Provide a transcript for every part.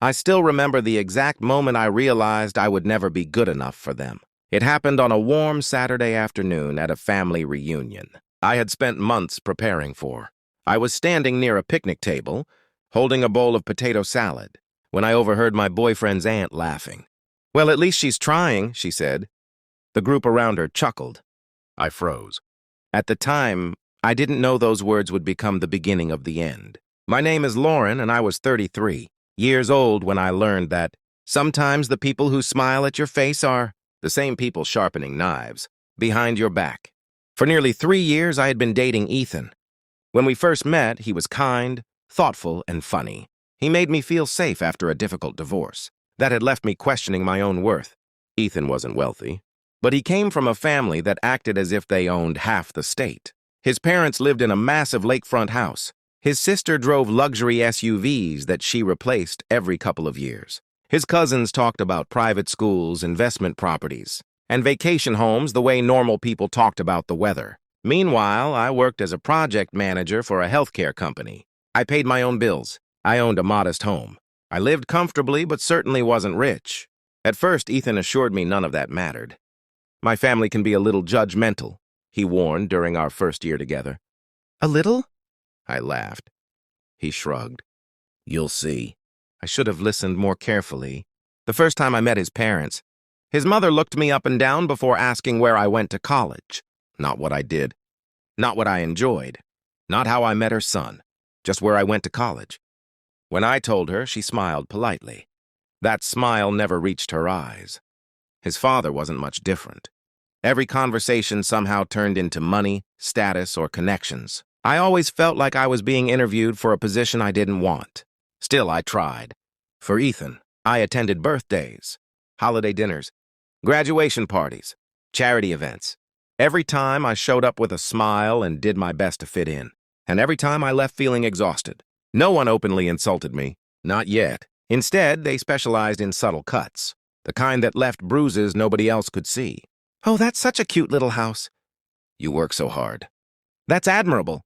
I still remember the exact moment I realized I would never be good enough for them. It happened on a warm Saturday afternoon at a family reunion I had spent months preparing for. I was standing near a picnic table, holding a bowl of potato salad, when I overheard my boyfriend's aunt laughing. "Well, at least she's trying," she said. The group around her chuckled. I froze. At the time, I didn't know those words would become the beginning of the end. My name is Lauren, and I was 33, years old when I learned that sometimes the people who smile at your face are the same people sharpening knives behind your back. For nearly 3 years, I had been dating Ethan. When we first met, he was kind, thoughtful, and funny. He made me feel safe after a difficult divorce that had left me questioning my own worth. Ethan wasn't wealthy, but he came from a family that acted as if they owned half the state. His parents lived in a massive lakefront house. His sister drove luxury SUVs that she replaced every couple of years. His cousins talked about private schools, investment properties, and vacation homes the way normal people talked about the weather. Meanwhile, I worked as a project manager for a healthcare company. I paid my own bills. I owned a modest home. I lived comfortably, but certainly wasn't rich. At first, Ethan assured me none of that mattered. "My family can be a little judgmental," he warned during our first year together. "A little?" I laughed. He shrugged. "You'll see." I should have listened more carefully. The first time I met his parents, his mother looked me up and down before asking where I went to college. Not what I did. Not what I enjoyed. Not how I met her son. Just where I went to college. When I told her, she smiled politely. That smile never reached her eyes. His father wasn't much different. Every conversation somehow turned into money, status, or connections. I always felt like I was being interviewed for a position I didn't want. Still, I tried. For Ethan, I attended birthdays, holiday dinners, graduation parties, charity events. Every time I showed up with a smile and did my best to fit in. And every time I left feeling exhausted. No one openly insulted me. Not yet. Instead, they specialized in subtle cuts. The kind that left bruises nobody else could see. "Oh, that's such a cute little house." "You work so hard." "That's admirable."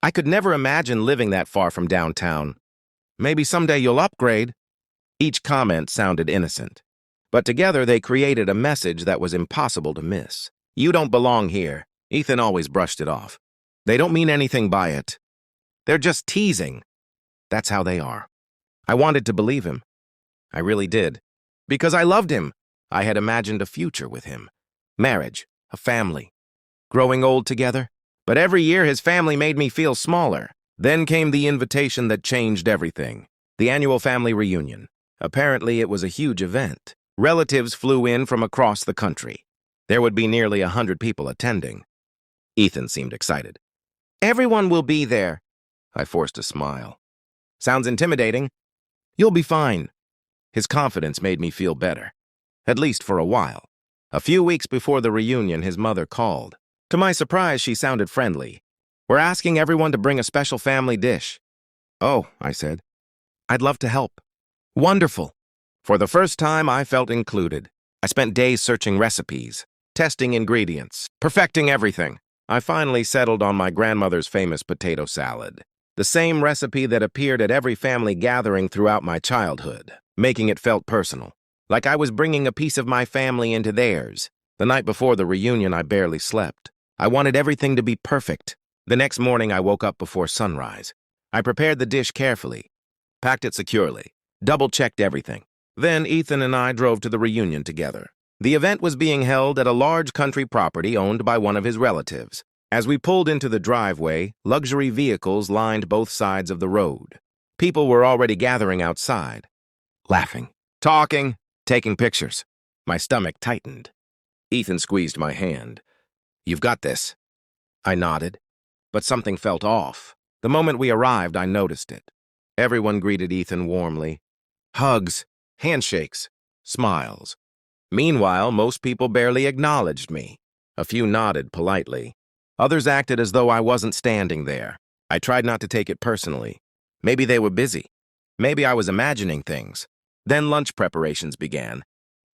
I could never imagine living that far from downtown. "Maybe someday you'll upgrade." Each comment sounded innocent. But together they created a message that was impossible to miss. "You don't belong here." Ethan always brushed it off. "They don't mean anything by it. They're just teasing." That's how they are. I wanted to believe him. I really did. Because I loved him. I had imagined a future with him. Marriage, a family, growing old together. But every year his family made me feel smaller. Then came the invitation that changed everything. The annual family reunion. Apparently it was a huge event. Relatives flew in from across the country. There would be nearly 100 people attending. Ethan seemed excited. "Everyone will be there." I forced a smile. "Sounds intimidating." "You'll be fine." His confidence made me feel better. At least for a while. A few weeks before the reunion, his mother called. To my surprise, she sounded friendly. "We're asking everyone to bring a special family dish." "Oh," I said. "I'd love to help." "Wonderful." For the first time, I felt included. I spent days searching recipes, testing ingredients, perfecting everything. I finally settled on my grandmother's famous potato salad. The same recipe that appeared at every family gathering throughout my childhood, making it felt personal. Like I was bringing a piece of my family into theirs. The night before the reunion, I barely slept. I wanted everything to be perfect. The next morning, I woke up before sunrise. I prepared the dish carefully, packed it securely, double-checked everything. Then Ethan and I drove to the reunion together. The event was being held at a large country property owned by one of his relatives. As we pulled into the driveway, luxury vehicles lined both sides of the road. People were already gathering outside, laughing, talking, taking pictures. My stomach tightened. Ethan squeezed my hand. "You've got this." I nodded, but something felt off. The moment we arrived, I noticed it. Everyone greeted Ethan warmly. Hugs, handshakes, smiles. Meanwhile, most people barely acknowledged me. A few nodded politely. Others acted as though I wasn't standing there. I tried not to take it personally. Maybe they were busy. Maybe I was imagining things. Then lunch preparations began.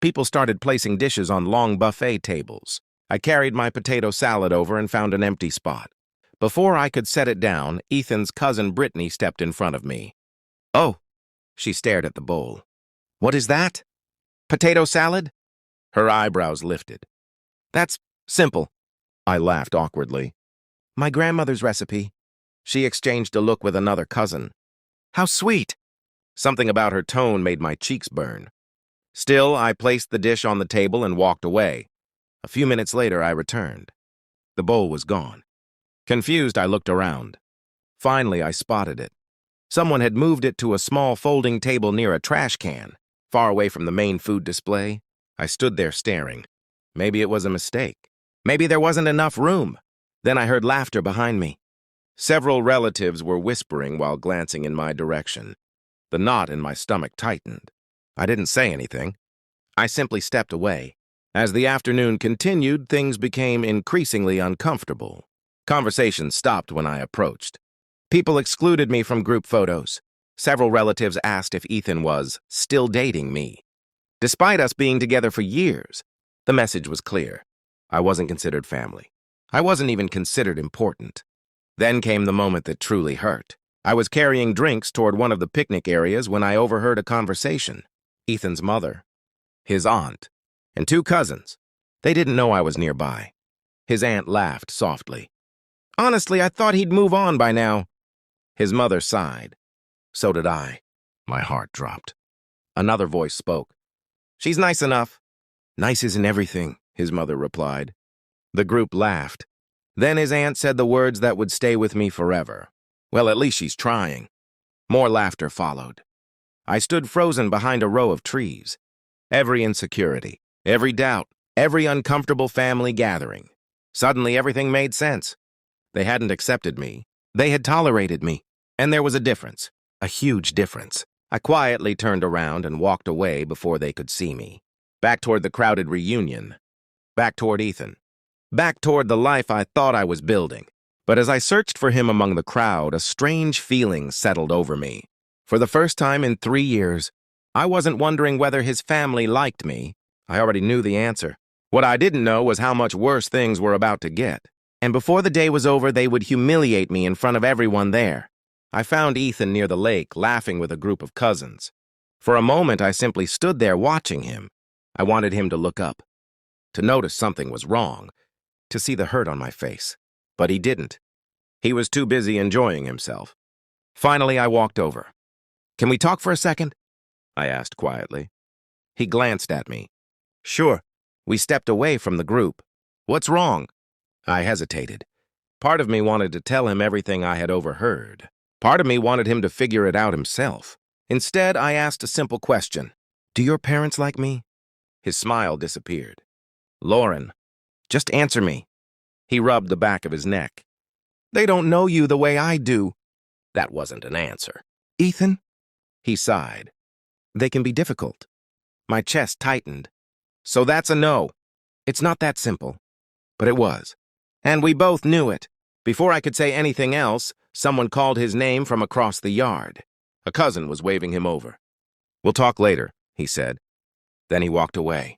People started placing dishes on long buffet tables. I carried my potato salad over and found an empty spot. Before I could set it down, Ethan's cousin Brittany stepped in front of me. "Oh, She stared at the bowl. What is that? Potato salad? Her eyebrows lifted. That's simple. I laughed awkwardly. My grandmother's recipe. She exchanged a look with another cousin. How sweet! Something about her tone made my cheeks burn. Still, I placed the dish on the table and walked away. A few minutes later, I returned. The bowl was gone. Confused, I looked around. Finally, I spotted it. Someone had moved it to a small folding table near a trash can, far away from the main food display. I stood there staring. Maybe it was a mistake. Maybe there wasn't enough room. Then I heard laughter behind me. Several relatives were whispering while glancing in my direction. The knot in my stomach tightened. I didn't say anything. I simply stepped away. As the afternoon continued, things became increasingly uncomfortable. Conversation stopped when I approached. People excluded me from group photos. Several relatives asked if Ethan was still dating me. Despite us being together for years, the message was clear. I wasn't considered family. I wasn't even considered important. Then came the moment that truly hurt. I was carrying drinks toward one of the picnic areas when I overheard a conversation. Ethan's mother, his aunt, and two cousins. They didn't know I was nearby. His aunt laughed softly. Honestly, I thought he'd move on by now. His mother sighed. So did I. My heart dropped. Another voice spoke. She's nice enough. Nice isn't everything, his mother replied. The group laughed. Then his aunt said the words that would stay with me forever. Well, at least she's trying. More laughter followed. I stood frozen behind a row of trees. Every insecurity, every doubt, every uncomfortable family gathering. Suddenly everything made sense. They hadn't accepted me. They had tolerated me. And there was a difference. A huge difference. I quietly turned around and walked away before they could see me. Back toward the crowded reunion. Back toward Ethan. Back toward the life I thought I was building. But as I searched for him among the crowd, a strange feeling settled over me. For the first time in 3 years, I wasn't wondering whether his family liked me. I already knew the answer. What I didn't know was how much worse things were about to get. And before the day was over, they would humiliate me in front of everyone there. I found Ethan near the lake, laughing with a group of cousins. For a moment, I simply stood there watching him. I wanted him to look up, to notice something was wrong, to see the hurt on my face. But he didn't. He was too busy enjoying himself. Finally, I walked over. Can we talk for a second? I asked quietly. He glanced at me. Sure. We stepped away from the group. What's wrong? I hesitated. Part of me wanted to tell him everything I had overheard. Part of me wanted him to figure it out himself. Instead, I asked a simple question. Do your parents like me? His smile disappeared. Lauren, just answer me. He rubbed the back of his neck. They don't know you the way I do. That wasn't an answer. Ethan? He sighed. They can be difficult. My chest tightened. So that's a no. It's not that simple. But it was. And we both knew it. Before I could say anything else, someone called his name from across the yard. A cousin was waving him over. We'll talk later, he said. Then he walked away.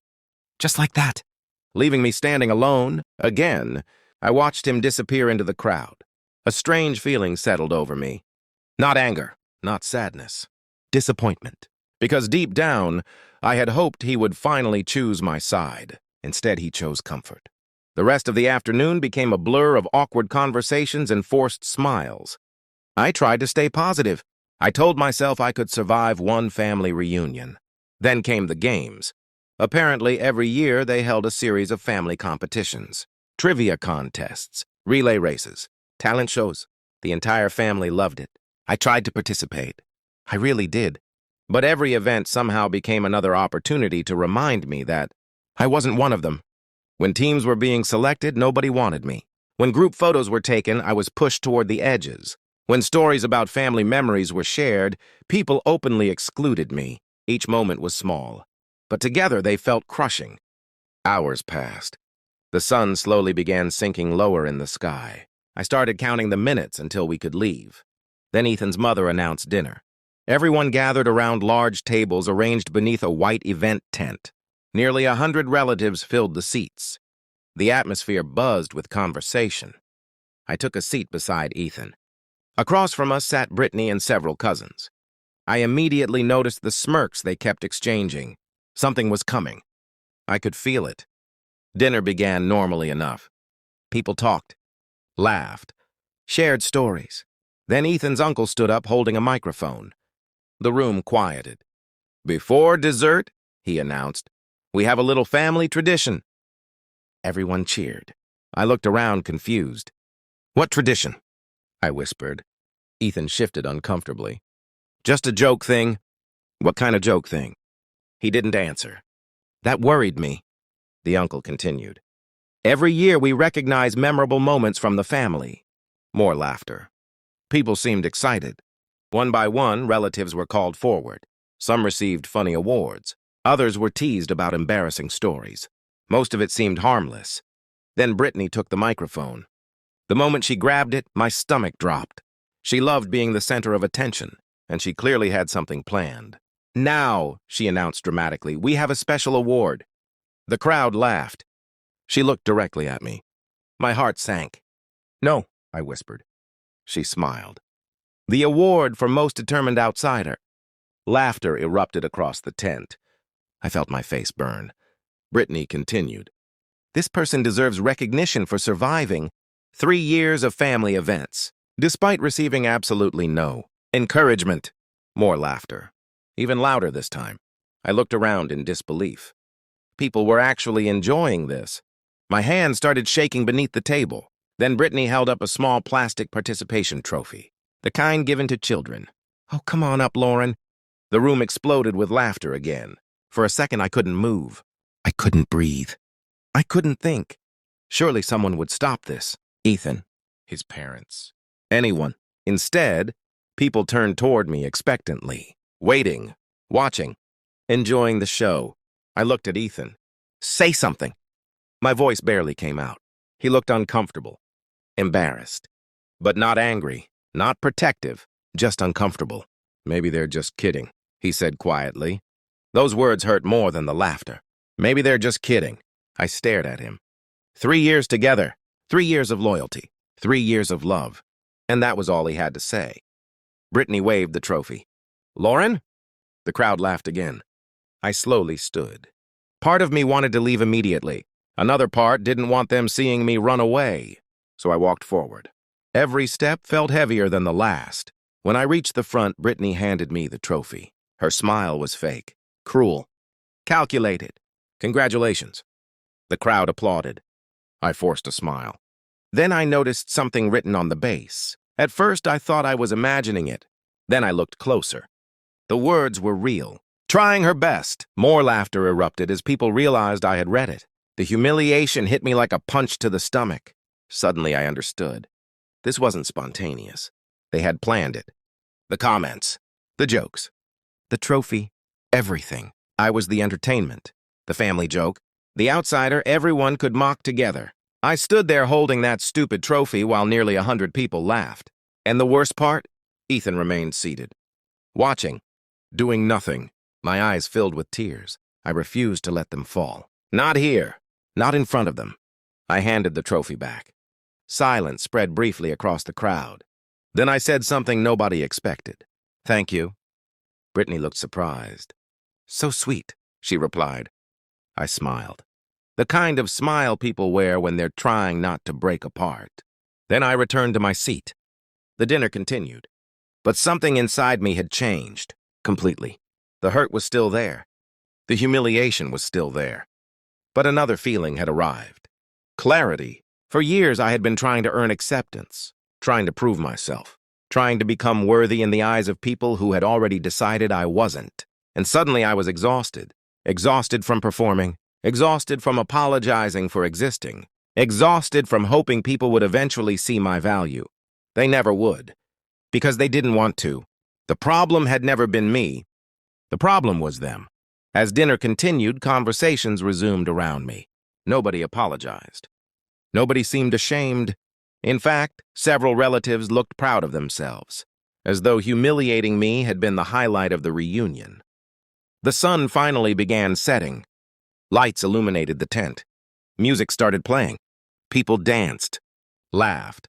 Just like that. Leaving me standing alone, again, I watched him disappear into the crowd. A strange feeling settled over me. Not anger, not sadness. Disappointment. Because deep down, I had hoped he would finally choose my side. Instead, he chose comfort. The rest of the afternoon became a blur of awkward conversations and forced smiles. I tried to stay positive. I told myself I could survive one family reunion. Then came the games. Apparently, every year they held a series of family competitions. Trivia contests, relay races, talent shows. The entire family loved it. I tried to participate. I really did. But every event somehow became another opportunity to remind me that I wasn't one of them. When teams were being selected, nobody wanted me. When group photos were taken, I was pushed toward the edges. When stories about family memories were shared, people openly excluded me. Each moment was small, but together they felt crushing. Hours passed. The sun slowly began sinking lower in the sky. I started counting the minutes until we could leave. Then Ethan's mother announced dinner. Everyone gathered around large tables arranged beneath a white event tent. Nearly 100 relatives filled the seats. The atmosphere buzzed with conversation. I took a seat beside Ethan. Across from us sat Brittany and several cousins. I immediately noticed the smirks they kept exchanging. Something was coming. I could feel it. Dinner began normally enough. People talked, laughed, shared stories. Then Ethan's uncle stood up holding a microphone. The room quieted. "Before dessert," he announced, "we have a little family tradition." Everyone cheered. I looked around confused. "What tradition?" I whispered. Ethan shifted uncomfortably. "Just a joke thing." "What kind of joke thing?" He didn't answer. That worried me. The uncle continued. "Every year we recognize memorable moments from the family." More laughter. People seemed excited. One by one, relatives were called forward. Some received funny awards. Others were teased about embarrassing stories. Most of it seemed harmless. Then Brittany took the microphone. The moment she grabbed it, my stomach dropped. She loved being the center of attention, and she clearly had something planned. "Now," she announced dramatically, "we have a special award." The crowd laughed. She looked directly at me. My heart sank. "No," I whispered. She smiled. "The award for most determined outsider." Laughter erupted across the tent. I felt my face burn. Brittany continued. "This person deserves recognition for surviving 3 years of family events, despite receiving absolutely no encouragement." More laughter. Even louder this time. I looked around in disbelief. People were actually enjoying this. My hand started shaking beneath the table. Then Brittany held up a small plastic participation trophy, the kind given to children. "Oh, come on up, Lauren." The room exploded with laughter again. For a second, I couldn't move. I couldn't breathe. I couldn't think. Surely someone would stop this. Ethan, his parents, anyone. Instead, people turned toward me expectantly, waiting, watching, enjoying the show. I looked at Ethan. "Say something." My voice barely came out. He looked uncomfortable, embarrassed, but not angry, not protective, just uncomfortable. "Maybe they're just kidding," he said quietly. Those words hurt more than the laughter. "Maybe they're just kidding." I stared at him. 3 years together, 3 years of loyalty, 3 years of love. And that was all he had to say. Brittany waved the trophy. "Lauren?" The crowd laughed again. I slowly stood. Part of me wanted to leave immediately. Another part didn't want them seeing me run away. So I walked forward. Every step felt heavier than the last. When I reached the front, Brittany handed me the trophy. Her smile was fake, cruel, calculated. "Congratulations." The crowd applauded. I forced a smile. Then I noticed something written on the base. At first, I thought I was imagining it. Then I looked closer. The words were real. "Trying her best." More laughter erupted as people realized I had read it. The humiliation hit me like a punch to the stomach. Suddenly, I understood. This wasn't spontaneous. They had planned it. The comments, the jokes, the trophy, everything. I was the entertainment, the family joke, the outsider everyone could mock together. I stood there holding that stupid trophy while nearly 100 people laughed. And the worst part? Ethan remained seated, watching, doing nothing. My eyes filled with tears. I refused to let them fall. "Not here. Not in front of them." I handed the trophy back. Silence spread briefly across the crowd. Then I said something nobody expected. "Thank you." Brittany looked surprised. "So sweet," she replied. I smiled. The kind of smile people wear when they're trying not to break apart. Then I returned to my seat. The dinner continued. But something inside me had changed, completely. The hurt was still there. The humiliation was still there. But another feeling had arrived. Clarity. For years I had been trying to earn acceptance, trying to prove myself, trying to become worthy in the eyes of people who had already decided I wasn't. And suddenly I was exhausted. Exhausted from performing, exhausted from apologizing for existing, exhausted from hoping people would eventually see my value. They never would, because they didn't want to. The problem had never been me. The problem was them. As dinner continued, conversations resumed around me. Nobody apologized. Nobody seemed ashamed. In fact, several relatives looked proud of themselves, as though humiliating me had been the highlight of the reunion. The sun finally began setting. Lights illuminated the tent. Music started playing. People danced, laughed,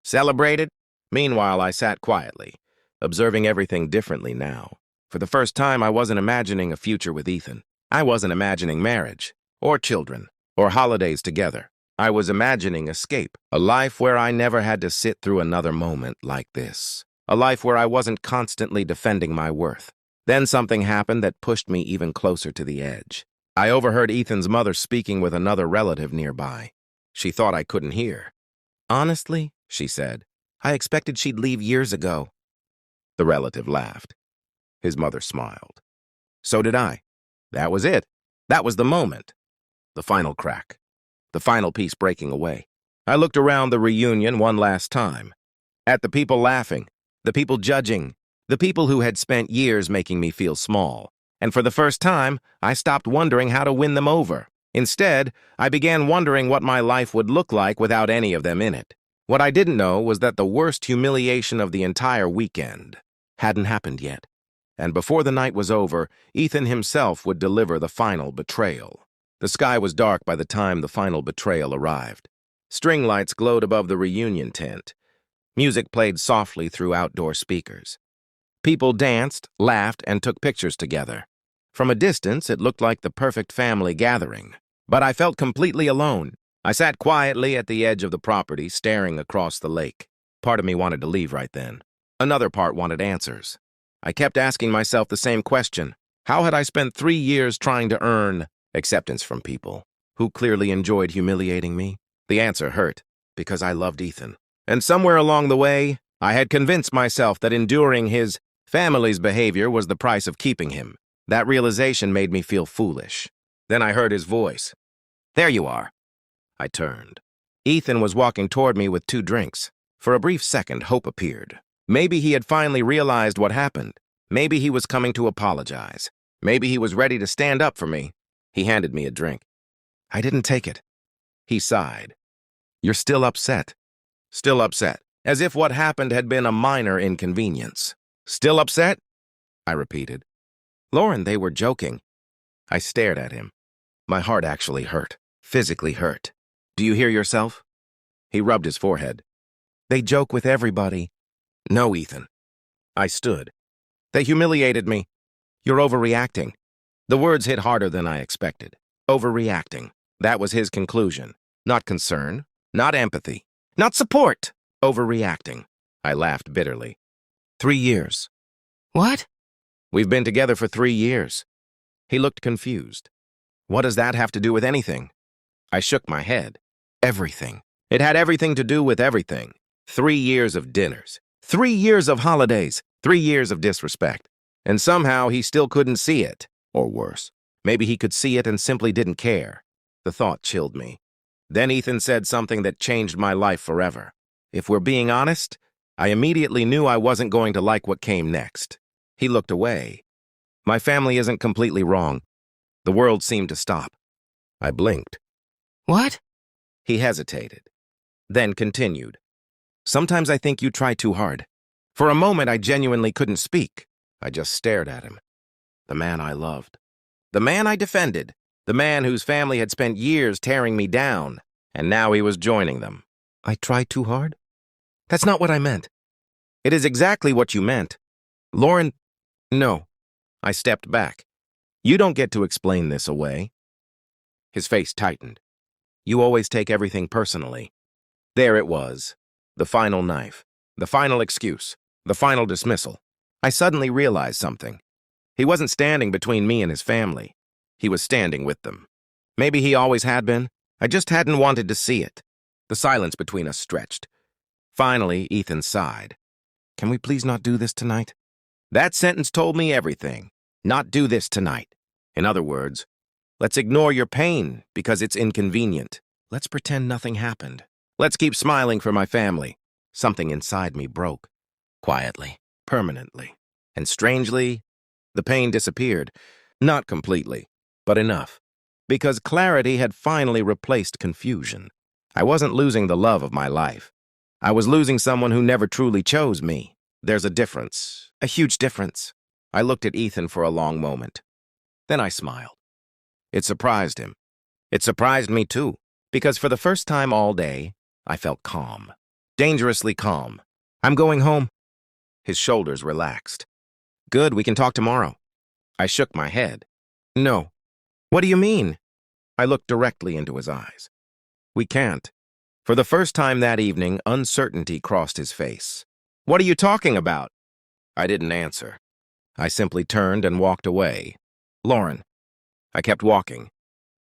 celebrated. Meanwhile, I sat quietly, observing everything differently now. For the first time, I wasn't imagining a future with Ethan. I wasn't imagining marriage, or children, or holidays together. I was imagining escape, a life where I never had to sit through another moment like this. A life where I wasn't constantly defending my worth. Then something happened that pushed me even closer to the edge. I overheard Ethan's mother speaking with another relative nearby. She thought I couldn't hear. "Honestly," she said, "I expected she'd leave years ago." The relative laughed. His mother smiled. So did I. That was it. That was the moment. The final crack. The final piece breaking away. I looked around the reunion one last time. At the people laughing, the people judging, the people who had spent years making me feel small. And for the first time, I stopped wondering how to win them over. Instead, I began wondering what my life would look like without any of them in it. What I didn't know was that the worst humiliation of the entire weekend hadn't happened yet. And before the night was over, Ethan himself would deliver the final betrayal. The sky was dark by the time the final betrayal arrived. String lights glowed above the reunion tent. Music played softly through outdoor speakers. People danced, laughed, and took pictures together. From a distance, it looked like the perfect family gathering. But I felt completely alone. I sat quietly at the edge of the property, staring across the lake. Part of me wanted to leave right then. Another part wanted answers. I kept asking myself the same question. How had I spent 3 years trying to earn acceptance from people who clearly enjoyed humiliating me? The answer hurt, because I loved Ethan. And somewhere along the way, I had convinced myself that enduring his family's behavior was the price of keeping him. That realization made me feel foolish. Then I heard his voice. "There you are." I turned. Ethan was walking toward me with 2 drinks. For a brief second, hope appeared. Maybe he had finally realized what happened. Maybe he was coming to apologize. Maybe he was ready to stand up for me. He handed me a drink. I didn't take it. He sighed. "You're still upset." Still upset, as if what happened had been a minor inconvenience. "Still upset?" I repeated. "Lauren, they were joking." I stared at him. My heart actually hurt, physically hurt. "Do you hear yourself?" He rubbed his forehead. "They joke with everybody." "No, Ethan." I stood. "They humiliated me." "You're overreacting." The words hit harder than I expected. Overreacting. That was his conclusion. Not concern, not empathy, not support. Overreacting. I laughed bitterly. 3 years. "What?" "We've been together for 3 years. He looked confused. "What does that have to do with anything?" I shook my head. Everything. It had everything to do with everything. 3 years of dinners. 3 years of holidays. 3 years of disrespect. And somehow he still couldn't see it. Or worse, maybe he could see it and simply didn't care. The thought chilled me. Then Ethan said something that changed my life forever. If we're being honest, I immediately knew I wasn't going to like what came next. He looked away. "My family isn't completely wrong." The world seemed to stop. I blinked. "What?" He hesitated, then continued. "Sometimes I think you try too hard." For a moment, I genuinely couldn't speak. I just stared at him. The man I loved. The man I defended. The man whose family had spent years tearing me down, and now he was joining them. "I try too hard?" "That's not what I meant." "It is exactly what you meant." "Lauren, no." I stepped back. "You don't get to explain this away." His face tightened. "You always take everything personally." There it was. The final knife. The final excuse. The final dismissal. I suddenly realized something. He wasn't standing between me and his family. He was standing with them. Maybe he always had been. I just hadn't wanted to see it. The silence between us stretched. Finally, Ethan sighed. "Can we please not do this tonight?" That sentence told me everything. Not do this tonight. In other words, let's ignore your pain because it's inconvenient. Let's pretend nothing happened. Let's keep smiling for my family. Something inside me broke. Quietly, permanently. And strangely, the pain disappeared. Not completely, but enough. Because clarity had finally replaced confusion. I wasn't losing the love of my life. I was losing someone who never truly chose me. There's a difference. A huge difference. I looked at Ethan for a long moment. Then I smiled. It surprised him. It surprised me too, because for the first time all day, I felt calm. Dangerously calm. "I'm going home." His shoulders relaxed. Good, we can talk tomorrow. I shook my head. No. What do you mean? I looked directly into his eyes. We can't. For the first time that evening, uncertainty crossed his face. What are you talking about? I didn't answer. I simply turned and walked away. Lauren. I kept walking.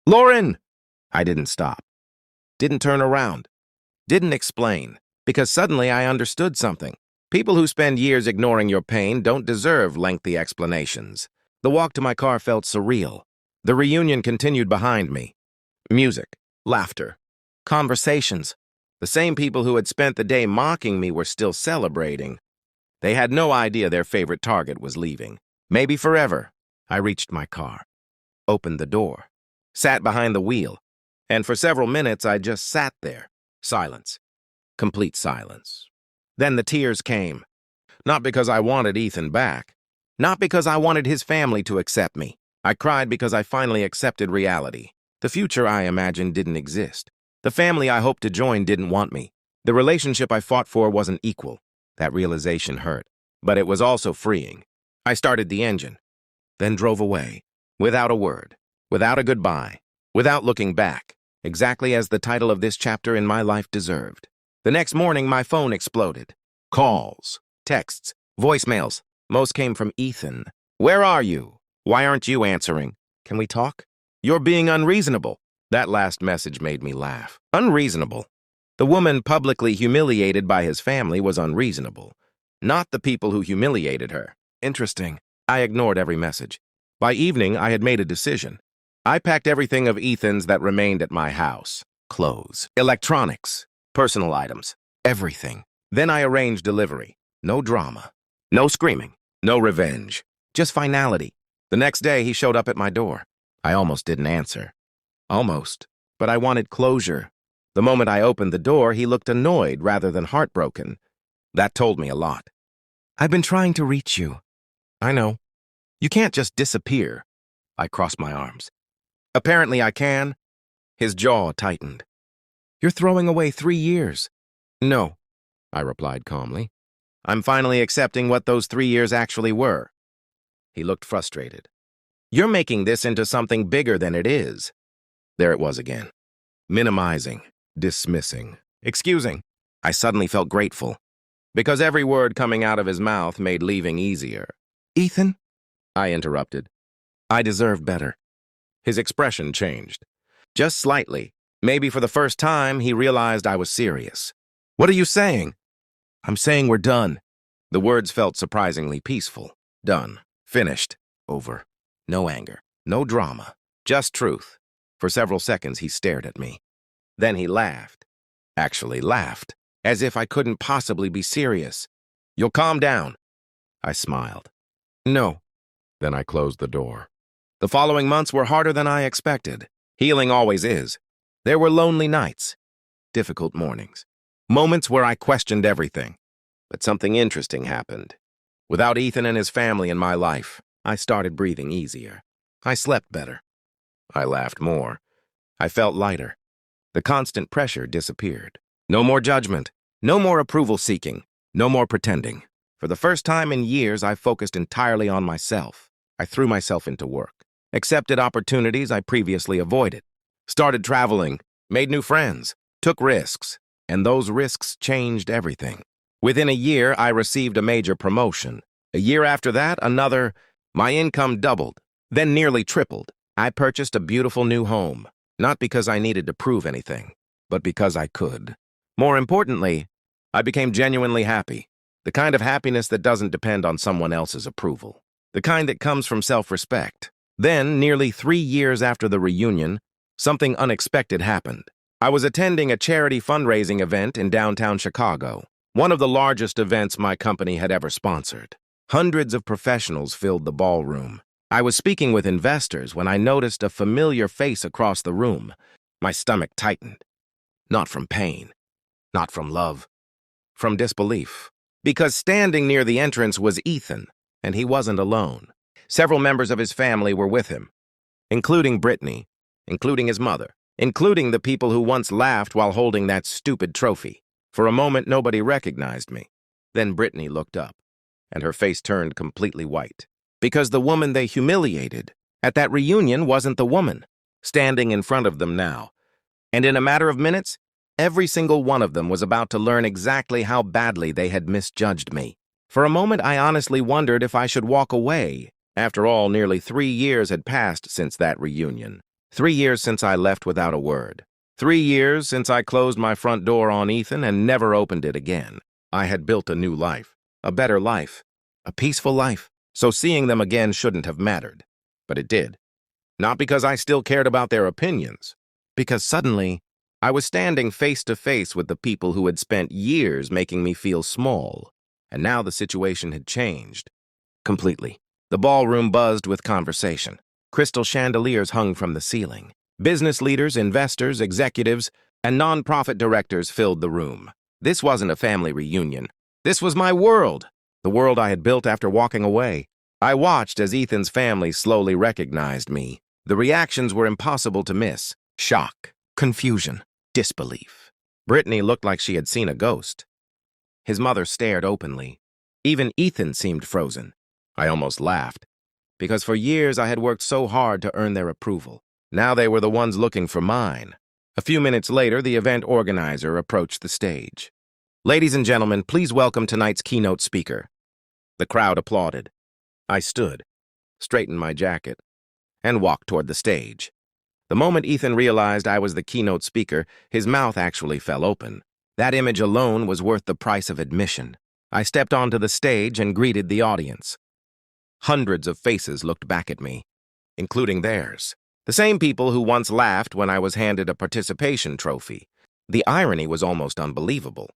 Lauren! I didn't stop. Didn't turn around. Didn't explain. Because suddenly I understood something. People who spend years ignoring your pain don't deserve lengthy explanations. The walk to my car felt surreal. The reunion continued behind me. Music, laughter, conversations. The same people who had spent the day mocking me were still celebrating. They had no idea their favorite target was leaving. Maybe forever. I reached my car, opened the door, sat behind the wheel, and for several minutes I just sat there. Silence. Complete silence. Then the tears came. Not because I wanted Ethan back. Not because I wanted his family to accept me. I cried because I finally accepted reality. The future I imagined didn't exist. The family I hoped to join didn't want me. The relationship I fought for wasn't equal. That realization hurt, but it was also freeing. I started the engine, then drove away, without a word, without a goodbye, without looking back, exactly as the title of this chapter in my life deserved. The next morning, my phone exploded. Calls, texts, voicemails. Most came from Ethan. Where are you? Why aren't you answering? Can we talk? You're being unreasonable. That last message made me laugh. Unreasonable. The woman publicly humiliated by his family was unreasonable, not the people who humiliated her. Interesting. I ignored every message. By evening, I had made a decision. I packed everything of Ethan's that remained at my house. Clothes, electronics, personal items, everything. Then I arranged delivery. No drama. No screaming. No revenge. Just finality. The next day, he showed up at my door. I almost didn't answer. Almost. But I wanted closure. The moment I opened the door, he looked annoyed rather than heartbroken. That told me a lot. I've been trying to reach you. I know. You can't just disappear. I crossed my arms. Apparently I can. His jaw tightened. You're throwing away 3 years. No, I replied calmly. I'm finally accepting what those 3 years actually were. He looked frustrated. You're making this into something bigger than it is. There it was again. Minimizing, dismissing, excusing. I suddenly felt grateful, because every word coming out of his mouth made leaving easier. Ethan? I interrupted. I deserve better. His expression changed. Just slightly. Maybe for the first time, he realized I was serious. What are you saying? I'm saying we're done. The words felt surprisingly peaceful. Done. Finished. Over. No anger. No drama. Just truth. For several seconds, he stared at me. Then he laughed. Actually laughed, as if I couldn't possibly be serious. You'll calm down. I smiled. No. Then I closed the door. The following months were harder than I expected. Healing always is. There were lonely nights, difficult mornings, moments where I questioned everything. But something interesting happened. Without Ethan and his family in my life, I started breathing easier. I slept better. I laughed more. I felt lighter. The constant pressure disappeared. No more judgment. No more approval seeking. No more pretending. For the first time in years, I focused entirely on myself. I threw myself into work, accepted opportunities I previously avoided, started traveling, made new friends, took risks, and those risks changed everything. Within a year, I received a major promotion. A year after that, another. My income doubled, then nearly tripled. I purchased a beautiful new home, not because I needed to prove anything, but because I could. More importantly, I became genuinely happy, the kind of happiness that doesn't depend on someone else's approval, the kind that comes from self-respect. Then, nearly 3 years after the reunion, something unexpected happened. I was attending a charity fundraising event in downtown Chicago, one of the largest events my company had ever sponsored. Hundreds of professionals filled the ballroom. I was speaking with investors when I noticed a familiar face across the room. My stomach tightened. Not from pain, not from love, from disbelief. Because standing near the entrance was Ethan, and he wasn't alone. Several members of his family were with him, including Brittany, including his mother, including the people who once laughed while holding that stupid trophy. For a moment, nobody recognized me. Then Brittany looked up. and her face turned completely white. Because the woman they humiliated at that reunion wasn't the woman standing in front of them now. And in a matter of minutes, every single one of them was about to learn exactly how badly they had misjudged me. For a moment, I honestly wondered if I should walk away. After all, nearly 3 years had passed since that reunion. 3 years since I left without a word. 3 years since I closed my front door on Ethan and never opened it again. I had built a new life, a better life, a peaceful life. So seeing them again shouldn't have mattered. But it did. Not because I still cared about their opinions. Because suddenly, I was standing face to face with the people who had spent years making me feel small. And now the situation had changed. Completely. The ballroom buzzed with conversation. Crystal chandeliers hung from the ceiling. Business leaders, investors, executives, and non-profit directors filled the room. This wasn't a family reunion. This was my world. The world I had built after walking away. I watched as Ethan's family slowly recognized me. The reactions were impossible to miss. Shock, confusion, disbelief. Brittany looked like she had seen a ghost. His mother stared openly. Even Ethan seemed frozen. I almost laughed, because for years I had worked so hard to earn their approval. Now they were the ones looking for mine. A few minutes later, the event organizer approached the stage. Ladies and gentlemen, please welcome tonight's keynote speaker. The crowd applauded. I stood, straightened my jacket, and walked toward the stage. The moment Ethan realized I was the keynote speaker, his mouth actually fell open. That image alone was worth the price of admission. I stepped onto the stage and greeted the audience. Hundreds of faces looked back at me, including theirs. The same people who once laughed when I was handed a participation trophy. The irony was almost unbelievable.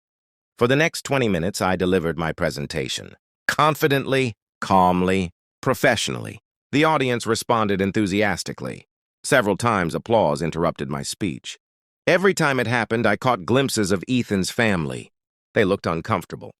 For the next 20 minutes, I delivered my presentation. Confidently, calmly, professionally. The audience responded enthusiastically. Several times, applause interrupted my speech. Every time it happened, I caught glimpses of Ethan's family. They looked uncomfortable.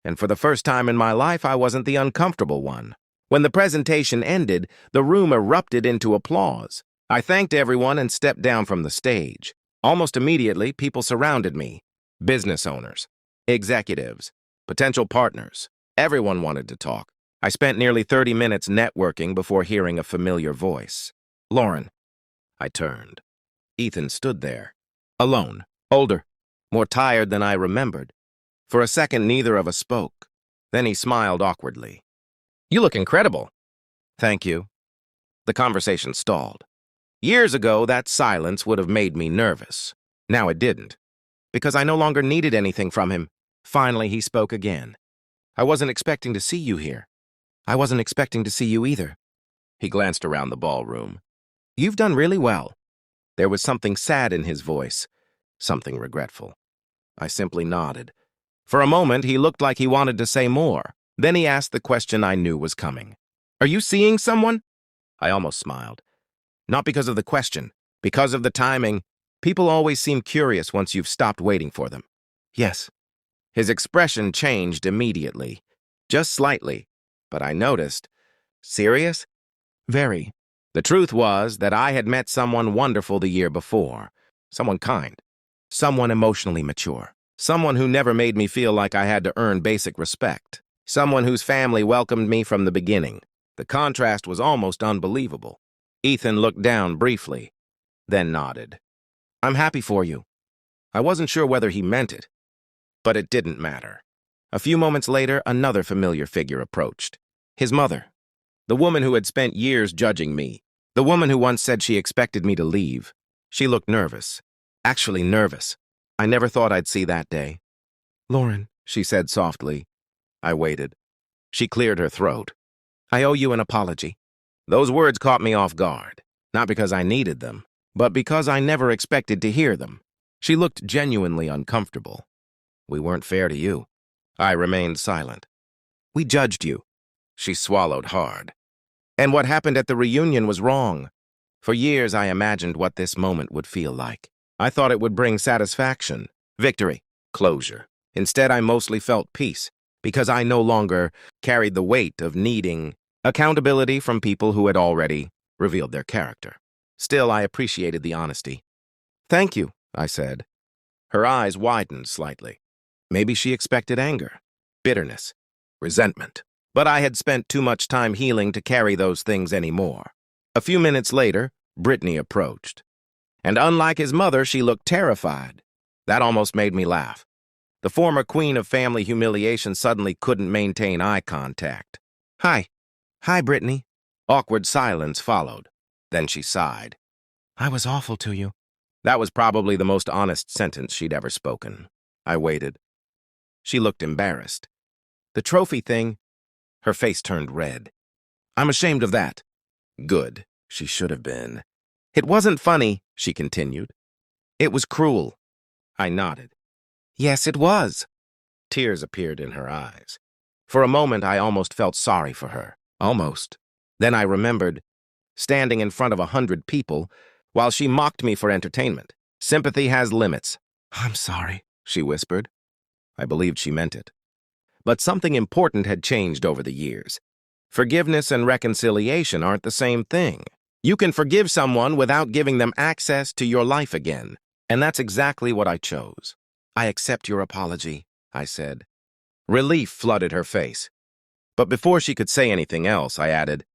And for the first time in my life, I wasn't the uncomfortable one. When the presentation ended, the room erupted into applause. I thanked everyone and stepped down from the stage. Almost immediately, people surrounded me. Business owners, executives, potential partners. Everyone wanted to talk. I spent nearly 30 minutes networking before hearing a familiar voice. Lauren. I turned. Ethan stood there, alone, older, more tired than I remembered. For a second, neither of us spoke. Then he smiled awkwardly. You look incredible. Thank you. The conversation stalled. Years ago, that silence would have made me nervous. Now it didn't, because I no longer needed anything from him. Finally, he spoke again. I wasn't expecting to see you here. I wasn't expecting to see you either. He glanced around the ballroom. You've done really well. There was something sad in his voice, something regretful. I simply nodded. For a moment, he looked like he wanted to say more. Then he asked the question I knew was coming. Are you seeing someone? I almost smiled. Not because of the question, because of the timing. People always seem curious once you've stopped waiting for them. Yes. His expression changed immediately, just slightly, but I noticed. Serious? Very. The truth was that I had met someone wonderful the year before. Someone kind. Someone emotionally mature. Someone who never made me feel like I had to earn basic respect. Someone whose family welcomed me from the beginning. The contrast was almost unbelievable. Ethan looked down briefly, then nodded. I'm happy for you. I wasn't sure whether he meant it, but it didn't matter. A few moments later, another familiar figure approached. His mother. The woman who had spent years judging me. The woman who once said she expected me to leave. She looked nervous. Actually nervous. I never thought I'd see that day. Lauren, she said softly. I waited. She cleared her throat. I owe you an apology. Those words caught me off guard, not because I needed them, but because I never expected to hear them. She looked genuinely uncomfortable. We weren't fair to you. I remained silent. We judged you. She swallowed hard. And what happened at the reunion was wrong. For years, I imagined what this moment would feel like. I thought it would bring satisfaction, victory, closure. Instead, I mostly felt peace, because I no longer carried the weight of needing accountability from people who had already revealed their character. Still, I appreciated the honesty. Thank you, I said. Her eyes widened slightly. Maybe she expected anger, bitterness, resentment. But I had spent too much time healing to carry those things anymore. A few minutes later, Brittany approached. And unlike his mother, she looked terrified. That almost made me laugh. The former queen of family humiliation suddenly couldn't maintain eye contact. Hi. Hi, Brittany. Awkward silence followed. Then she sighed. I was awful to you. That was probably the most honest sentence she'd ever spoken. I waited. She looked embarrassed. The trophy thing, her face turned red. I'm ashamed of that. Good, she should have been. It wasn't funny, she continued. It was cruel. I nodded. Yes, it was. Tears appeared in her eyes. For a moment, I almost felt sorry for her. Almost. Then I remembered, standing in front of 100 people, while she mocked me for entertainment. Sympathy has limits. I'm sorry, she whispered. I believed she meant it. But something important had changed over the years. Forgiveness and reconciliation aren't the same thing. You can forgive someone without giving them access to your life again. And that's exactly what I chose. I accept your apology, I said. Relief flooded her face. But before she could say anything else, I added,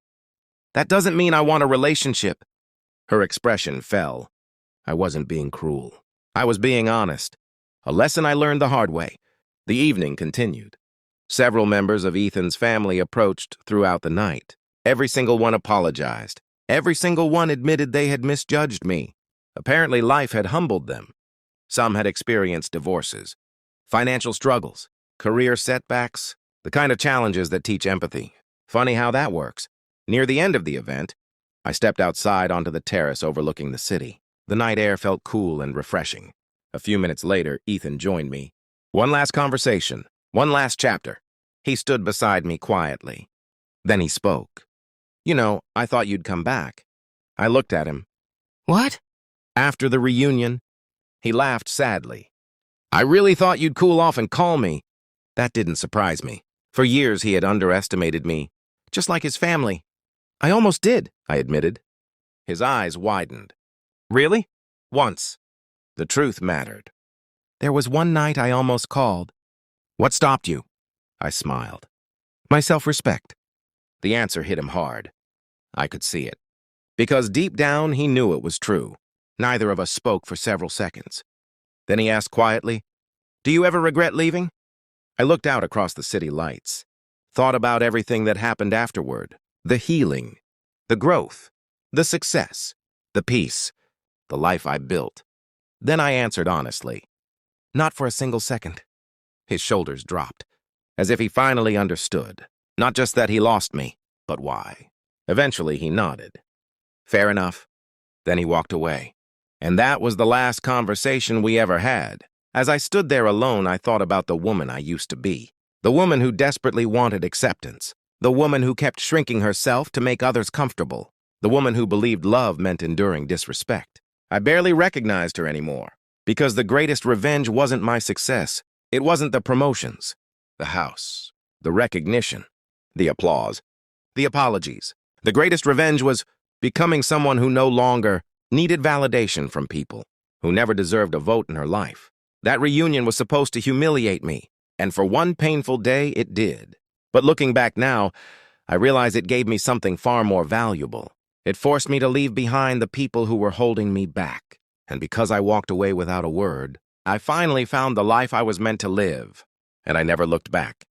that doesn't mean I want a relationship. Her expression fell. I wasn't being cruel. I was being honest. A lesson I learned the hard way. The evening continued. Several members of Ethan's family approached throughout the night. Every single one apologized. Every single one admitted they had misjudged me. Apparently, life had humbled them. Some had experienced divorces, financial struggles, career setbacks, the kind of challenges that teach empathy. Funny how that works. Near the end of the event, I stepped outside onto the terrace overlooking the city. The night air felt cool and refreshing. A few minutes later, Ethan joined me. One last conversation, one last chapter. He stood beside me quietly. Then he spoke. You know, I thought you'd come back. I looked at him. What? After the reunion, he laughed sadly. I really thought you'd cool off and call me. That didn't surprise me. For years, he had underestimated me, just like his family. I almost did, I admitted. His eyes widened. Really? Once. The truth mattered. There was one night I almost called. What stopped you? I smiled. My self-respect. The answer hit him hard. I could see it. Because deep down, he knew it was true. Neither of us spoke for several seconds. Then he asked quietly, Do you ever regret leaving? I looked out across the city lights, thought about everything that happened afterward, the healing, the growth, the success, the peace, the life I built. Then I answered honestly, Not for a single second. His shoulders dropped, as if he finally understood, not just that he lost me, but why. Eventually he nodded. Fair enough. Then he walked away. And that was the last conversation we ever had. As I stood there alone, I thought about the woman I used to be. The woman who desperately wanted acceptance. The woman who kept shrinking herself to make others comfortable. The woman who believed love meant enduring disrespect. I barely recognized her anymore, because the greatest revenge wasn't my success. It wasn't the promotions, the house, the recognition, the applause, the apologies. The greatest revenge was becoming someone who no longer needed validation from people, who never deserved a vote in her life. That reunion was supposed to humiliate me, and for one painful day it did. But looking back now, I realize it gave me something far more valuable. It forced me to leave behind the people who were holding me back. And because I walked away without a word, I finally found the life I was meant to live, and I never looked back.